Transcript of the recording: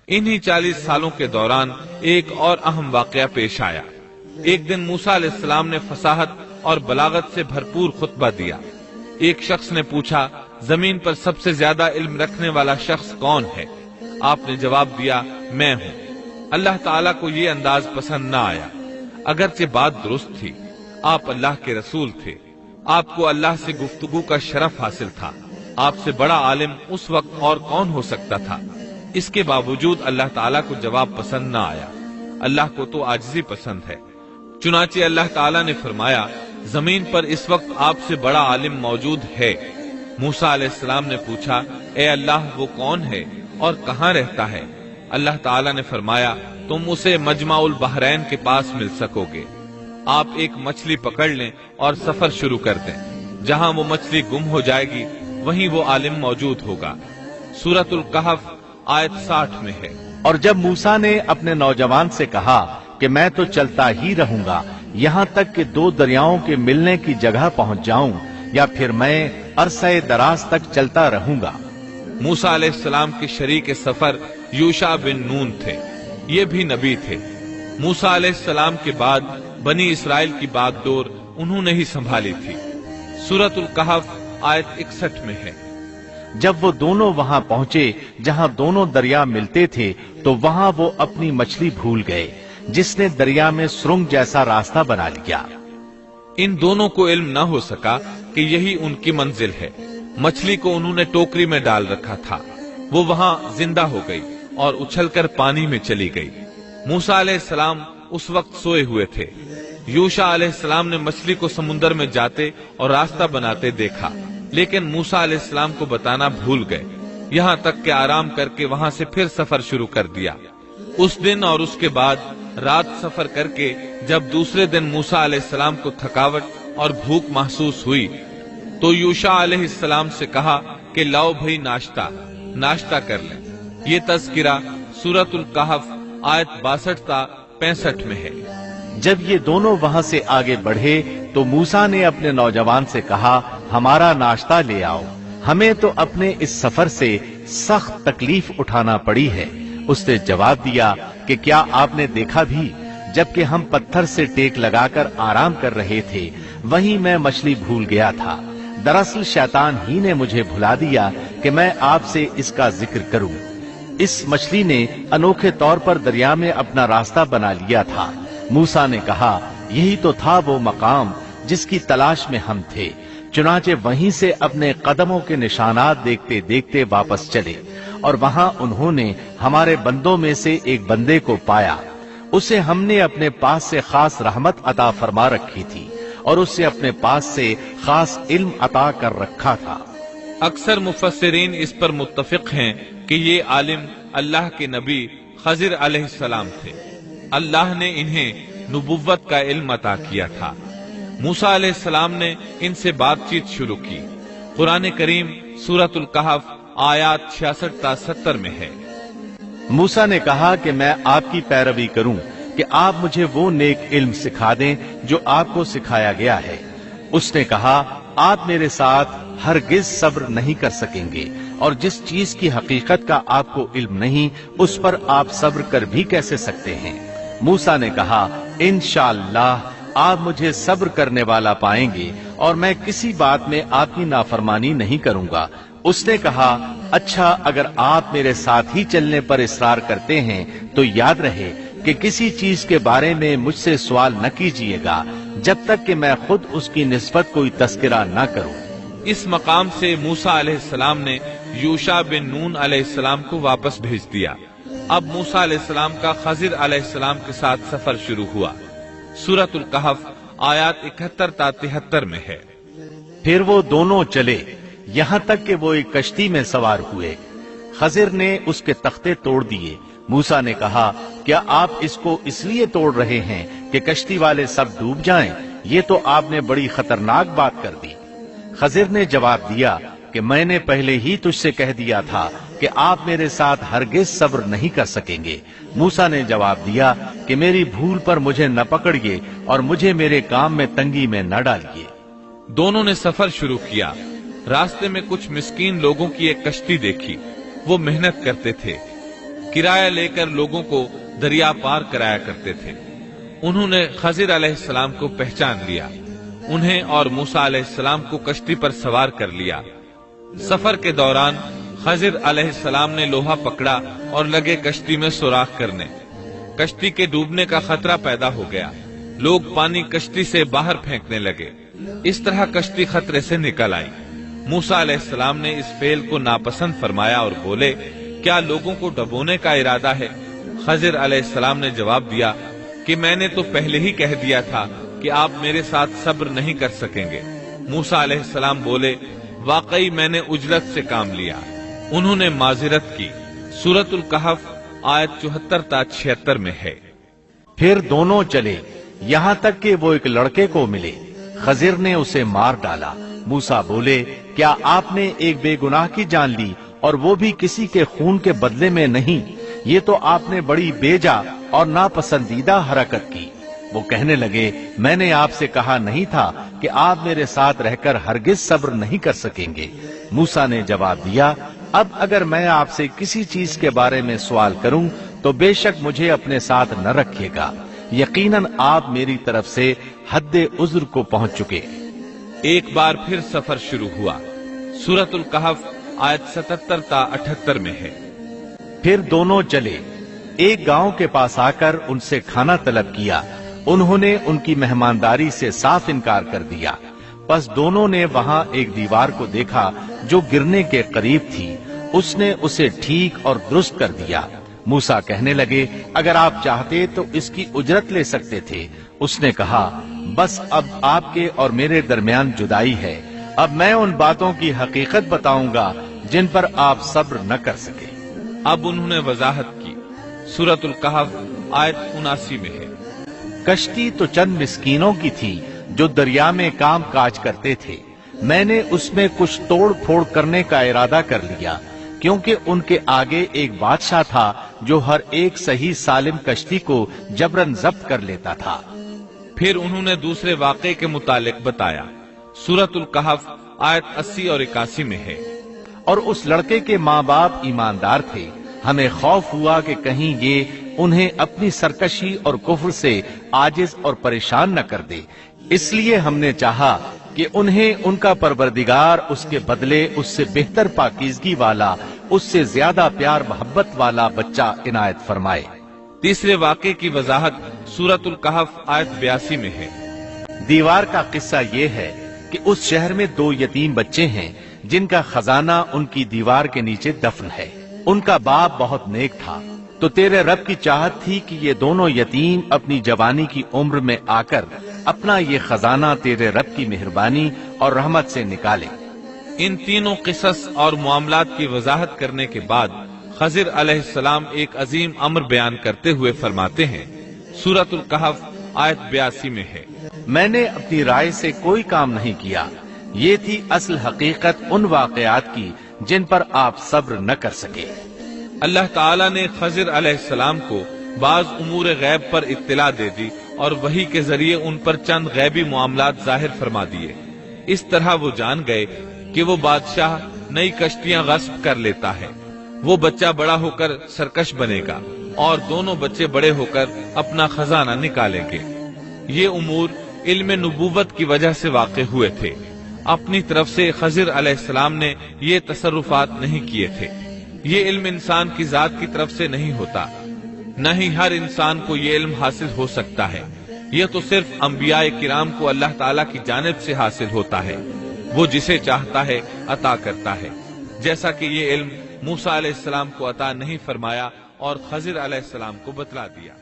انہی 40 سالوں کے دوران ایک اور اہم واقعہ پیش آیا۔ ایک دن موسیٰ علیہ السلام نے فصاحت اور بلاغت سے بھرپور خطبہ دیا۔ ایک شخص نے پوچھا، زمین پر سب سے زیادہ علم رکھنے والا شخص کون ہے؟ آپ نے جواب دیا، میں ہوں۔ اللہ تعالیٰ کو یہ انداز پسند نہ آیا، اگرچہ بات درست تھی۔ آپ اللہ کے رسول تھے، آپ کو اللہ سے گفتگو کا شرف حاصل تھا۔ آپ سے بڑا عالم اس وقت اور کون ہو سکتا تھا؟ اس کے باوجود اللہ تعالیٰ کو جواب پسند نہ آیا۔ اللہ کو تو عاجزی پسند ہے۔ چنانچہ اللہ تعالیٰ نے فرمایا، زمین پر اس وقت آپ سے بڑا عالم موجود ہے۔ موسیٰ علیہ السلام نے پوچھا، اے اللہ وہ کون ہے اور کہاں رہتا ہے؟ اللہ تعالیٰ نے فرمایا، تم اسے مجمع البحرین کے پاس مل سکو گے۔ آپ ایک مچھلی پکڑ لیں اور سفر شروع کر دیں، جہاں وہ مچھلی گم ہو جائے گی وہیں وہ عالم موجود ہوگا۔ سورۃ الکہف آیت 60 میں ہے۔ اور جب موسیٰ نے اپنے نوجوان سے کہا کہ میں تو چلتا ہی رہوں گا یہاں تک کہ 2 دریاؤں کے ملنے کی جگہ پہنچ جاؤں، یا پھر میں عرصہ دراز تک چلتا رہوں گا۔ موسیٰ علیہ السلام کے شریک سفر یوشع بن نون تھے، یہ بھی نبی تھے۔ موسیٰ علیہ السلام کے بعد بنی اسرائیل کی باغ ڈور انہوں نے ہی سنبھالی تھی۔ سورۃ الکہف آیت 61 میں ہے۔ جب وہ دونوں وہاں پہنچے جہاں دونوں دریا ملتے تھے تو وہاں وہ اپنی مچھلی بھول گئے، جس نے دریا میں سرنگ جیسا راستہ بنا لیا۔ ان دونوں کو علم نہ ہو سکا کہ یہی ان کی منزل ہے۔ مچھلی کو انہوں نے ٹوکری میں ڈال رکھا تھا، وہ وہاں زندہ ہو گئی اور اچھل کر پانی میں چلی گئی۔ موسیٰ علیہ السلام اس وقت سوئے ہوئے تھے۔ یوشع علیہ السلام نے مچھلی کو سمندر میں جاتے اور راستہ بناتے دیکھا، لیکن موسیٰ علیہ السلام کو بتانا بھول گئے، یہاں تک کہ آرام کر کے وہاں سے پھر سفر شروع کر دیا۔ اس دن اور اس کے بعد رات سفر کر کے جب دوسرے دن موسیٰ علیہ السلام کو تھکاوٹ اور بھوک محسوس ہوئی تو یوشع علیہ السلام سے کہا کہ لاؤ بھئی ناشتہ کر لیں۔ یہ تذکرہ سورۃ الکہف آیت 62 تا 65 میں ہے۔ جب یہ دونوں وہاں سے آگے بڑھے تو موسیٰ نے اپنے نوجوان سے کہا، ہمارا ناشتہ لے آؤ، ہمیں تو اپنے اس سفر سے سخت تکلیف اٹھانا پڑی ہے۔ اس نے جواب دیا کہ کیا آپ نے دیکھا بھی، جبکہ ہم پتھر سے ٹیک لگا کر آرام کر رہے تھے وہیں میں مچھلی بھول گیا تھا۔ دراصل شیطان ہی نے مجھے بھلا دیا کہ میں آپ سے اس کا ذکر کروں۔ اس مچھلی نے انوکھے طور پر دریا میں اپنا راستہ بنا لیا تھا۔ موسیٰ نے کہا، یہی تو تھا وہ مقام جس کی تلاش میں ہم تھے۔ چنانچہ وہیں سے اپنے قدموں کے نشانات دیکھتے دیکھتے واپس چلے، اور وہاں انہوں نے ہمارے بندوں میں سے ایک بندے کو پایا۔ اسے ہم نے اپنے پاس سے خاص رحمت عطا فرما رکھی تھی، اور اسے اپنے پاس سے خاص علم عطا کر رکھا تھا۔ اکثر مفسرین اس پر متفق ہیں کہ یہ عالم اللہ کے نبی خضر علیہ السلام تھے۔ اللہ نے انہیں نبوت کا علم عطا کیا تھا۔ موسیٰ علیہ السلام نے ان سے بات چیت شروع کی۔ قرآن کریم سورۃ الکہف آیات 66 تا 70 میں ہے۔ موسیٰ نے کہا کہ میں آپ کی پیروی کروں کہ آپ مجھے وہ نیک علم سکھا دیں جو آپ کو سکھایا گیا ہے۔ اس نے کہا، آپ میرے ساتھ ہرگز صبر نہیں کر سکیں گے، اور جس چیز کی حقیقت کا آپ کو علم نہیں اس پر آپ صبر کر بھی کیسے سکتے ہیں؟ موسیٰ نے کہا، انشاءاللہ آپ مجھے صبر کرنے والا پائیں گے اور میں کسی بات میں آپ کی نافرمانی نہیں کروں گا۔ اس نے کہا، اچھا اگر آپ میرے ساتھ ہی چلنے پر اصرار کرتے ہیں تو یاد رہے کہ کسی چیز کے بارے میں مجھ سے سوال نہ کیجیے گا جب تک کہ میں خود اس کی نسبت کوئی تذکرہ نہ کروں۔ اس مقام سے موسیٰ علیہ السلام نے یوشع بن نون علیہ السلام کو واپس بھیج دیا۔ اب موسیٰ علیہ السلام کا خضر علیہ السلام کے ساتھ سفر شروع ہوا۔ سورۃ الکہف آیات 71 تا 73 میں ہے۔ پھر وہ دونوں چلے یہاں تک کہ وہ ایک کشتی میں سوار ہوئے۔ خضر نے اس کے تختے توڑ دیے۔ موسیٰ نے کہا، کیا آپ اس کو اس لیے توڑ رہے ہیں کہ کشتی والے سب ڈوب جائیں؟ یہ تو آپ نے بڑی خطرناک بات کر دی۔ خضر نے جواب دیا کہ میں نے پہلے ہی تجھ سے کہہ دیا تھا کہ آپ میرے ساتھ ہرگز صبر نہیں کر سکیں گے۔ موسیٰ نے جواب دیا کہ میری بھول پر مجھے نہ پکڑیے اور مجھے میرے کام میں تنگی میں نہ ڈالیے۔ دونوں نے سفر شروع کیا۔ راستے میں کچھ مسکین لوگوں کی ایک کشتی دیکھی، وہ محنت کرتے تھے۔ کرایہ لے کر لوگوں کو دریا پار کرایا کرتے تھے۔ انہوں نے خضر علیہ السلام کو پہچان لیا، انہیں اور موسیٰ علیہ السلام کو کشتی پر سوار کر لیا۔ سفر کے دوران خضر علیہ السلام نے لوہا پکڑا اور لگے کشتی میں سوراخ کرنے۔ کشتی کے ڈوبنے کا خطرہ پیدا ہو گیا، لوگ پانی کشتی سے باہر پھینکنے لگے، اس طرح کشتی خطرے سے نکل آئی۔ موسیٰ علیہ السلام نے اس فعل کو ناپسند فرمایا اور بولے، کیا لوگوں کو ڈبونے کا ارادہ ہے؟ خضر علیہ السلام نے جواب دیا کہ میں نے تو پہلے ہی کہہ دیا تھا کہ آپ میرے ساتھ صبر نہیں کر سکیں گے۔ موسیٰ علیہ السلام بولے، واقعی میں نے اجلت سے کام لیا۔ انہوں نے معذرت کی۔ سورۃ الکہف آیت 74 تا 76 میں ہے۔ پھر دونوں چلے یہاں تک کہ وہ ایک لڑکے کو ملے۔ خضر نے اسے مار ڈالا۔ موسیٰ بولے، کیا آپ نے ایک بے گناہ کی جان لی اور وہ بھی کسی کے خون کے بدلے میں نہیں؟ یہ تو آپ نے بڑی بیجا اور ناپسندیدہ حرکت کی۔ وہ کہنے لگے، میں نے آپ سے کہا نہیں تھا کہ آپ میرے ساتھ رہ کر ہرگز صبر نہیں کر سکیں گے؟ موسیٰ نے جواب دیا، اب اگر میں آپ سے کسی چیز کے بارے میں سوال کروں تو بے شک مجھے اپنے ساتھ نہ رکھیے گا، یقیناً آپ میری طرف سے حد عذر کو پہنچ چکے۔ ایک بار پھر سفر شروع ہوا۔ سورۃ الکہف آیت 77 تا 78 میں ہے۔ پھر دونوں چلے، ایک گاؤں کے پاس آ کر ان سے کھانا طلب کیا۔ انہوں نے ان کی مہمانداری سے صاف انکار کر دیا۔ پس دونوں نے وہاں ایک دیوار کو دیکھا جو گرنے کے قریب تھی، اس نے اسے ٹھیک اور درست کر دیا۔ موسیٰ کہنے لگے، اگر آپ چاہتے تو اس کی اجرت لے سکتے تھے۔ اس نے کہا، بس اب آپ کے اور میرے درمیان جدائی ہے، اب میں ان باتوں کی حقیقت بتاؤں گا جن پر آپ صبر نہ کر سکے۔ اب انہوں نے وضاحت کی۔ سورۃ الکہف آیت 79 میں ہے۔ کشتی تو چند مسکینوں کی تھی جو دریا میں کام کاج کرتے تھے۔ میں نے اس میں کچھ توڑ پھوڑ کرنے کا ارادہ کر لیا، کیونکہ ان کے آگے ایک بادشاہ تھا جو ہر ایک صحیح سالم کشتی کو جبراً ضبط کر لیتا تھا۔ پھر انہوں نے دوسرے واقعے کے متعلق بتایا۔ سورۃ الکہف آیت 80 اور 81 میں ہے۔ اور اس لڑکے کے ماں باپ ایماندار تھے، ہمیں خوف ہوا کہ کہیں یہ انہیں اپنی سرکشی اور کفر سے عاجز اور پریشان نہ کر دے، اس لیے ہم نے چاہا کہ انہیں ان کا پروردگار اس کے بدلے اس سے بہتر پاکیزگی والا، اس سے زیادہ پیار محبت والا بچہ عنایت فرمائے۔ تیسرے واقعے کی وضاحت سورۃ الکہف آیت 82 میں ہے۔ دیوار کا قصہ یہ ہے کہ اس شہر میں 2 یتیم بچے ہیں جن کا خزانہ ان کی دیوار کے نیچے دفن ہے۔ ان کا باپ بہت نیک تھا، تو تیرے رب کی چاہت تھی کہ یہ دونوں یتیم اپنی جوانی کی عمر میں آ کر اپنا یہ خزانہ تیرے رب کی مہربانی اور رحمت سے نکالے۔ ان تینوں قصص اور معاملات کی وضاحت کرنے کے بعد خضر علیہ السلام ایک عظیم امر بیان کرتے ہوئے فرماتے ہیں۔ سورۃ الکہف آیت 82 میں ہے۔ میں نے اپنی رائے سے کوئی کام نہیں کیا، یہ تھی اصل حقیقت ان واقعات کی جن پر آپ صبر نہ کر سکے۔ اللہ تعالیٰ نے خضر علیہ السلام کو بعض امور غیب پر اطلاع دے دی اور وحی کے ذریعے ان پر چند غیبی معاملات ظاہر فرما دیے۔ اس طرح وہ جان گئے کہ وہ بادشاہ نئی کشتیاں غصب کر لیتا ہے، وہ بچہ بڑا ہو کر سرکش بنے گا اور دونوں بچے بڑے ہو کر اپنا خزانہ نکالیں گے۔ یہ امور علم نبوت کی وجہ سے واقع ہوئے تھے، اپنی طرف سے خضر علیہ السلام نے یہ تصرفات نہیں کیے تھے۔ یہ علم انسان کی ذات کی طرف سے نہیں ہوتا، نہ ہی ہر انسان کو یہ علم حاصل ہو سکتا ہے، یہ تو صرف انبیاء کرام کو اللہ تعالیٰ کی جانب سے حاصل ہوتا ہے، وہ جسے چاہتا ہے عطا کرتا ہے، جیسا کہ یہ علم موسیٰ علیہ السلام کو عطا نہیں فرمایا اور خضر علیہ السلام کو بتلا دیا۔